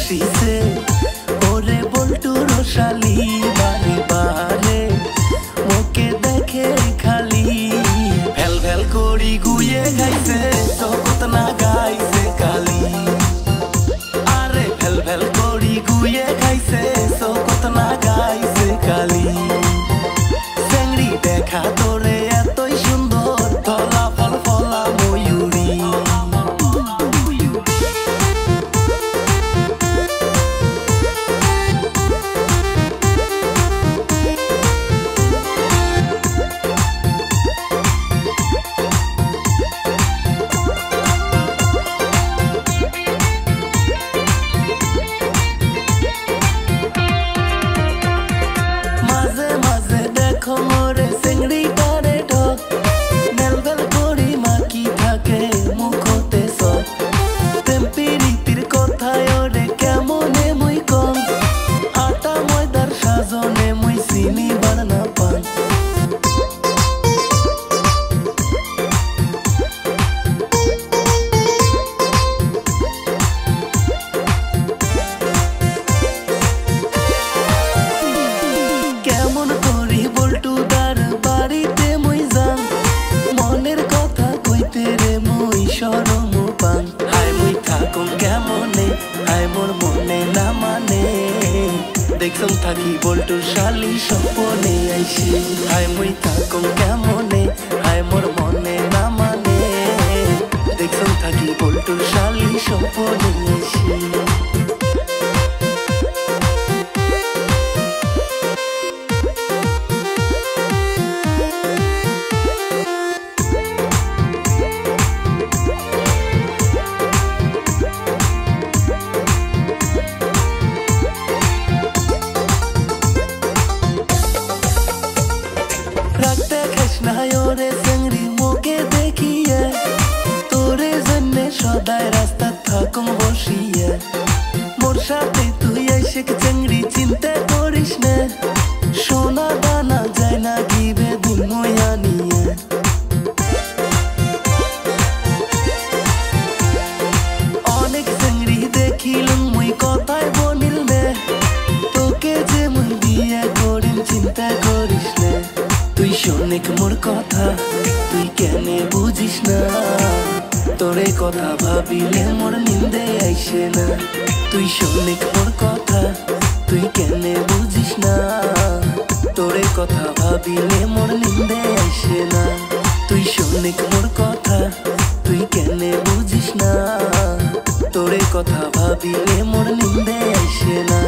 বসিছে ওরে বল্টু রসালি বারে বারে ওকে দেখে খালি ভেল ভেল করি গুয়ে গাইছে জগৎ না গাইছে কালি আরে ভেল ভেল করি গুয়ে গাইছে জগৎ না গাইছে কালি চেংড়ি দেখা তোরে এতই সুন্দর ধলা ফল ফলা ময়ূরী মোরে চেংড়ি পারে ঢক মেলবেল করি মাকি থাকে মুখতে সব তেম্পিরিতির কথায় ওরে কেমনে মুই কম আটা ময়দার সাজনে মুই চিনি বানা পান কেমন করি বল্টু দার বাড়িতে মুই যাম মনের কথা কইতে রে মুই শরম পান হায় মুই থাকুম কেমনে হায় মোর মনে না মানে দেখছম থাকি বল্টুর শালি স্বপ্নে আইসি হায় মুই থাকুম কেমনে হায় মোর মনে না মানে দেখছম থাকি বল্টুর শালি স্বপ্নে আইসি রাখতে খাস না ওরে চেংড়ি মুখে দেখিয়ে তোরে জন্যে সদায় রাস্তা থাকুম বসিয়ে মোর সাথে তুই আইসে চেংড়ি চিন্তা করিস না সোনা দানা যায় না দিবে দিন ময়া নিয়ে অনেক চেংড়ি দেখিলুম মুই কথায় বনিল নে তোকে যে মুই বিয়ে করিম চিন্তা করিস না তুই শোনেক মোর কথা তুই কেনে বুঝিস না তোরে কথা ভাবিলে মোর নিন্দে আইসে না তুই শোনেক মোর কথা তুই কেনে বুঝিস না তোরে কথা ভাবিলে মোর নিন্দে আইসে না তুই শোনেক মোর কথা তুই কেনে বুঝিস না তোরে কথা ভাবিলে মোর নিন্দে আইসে না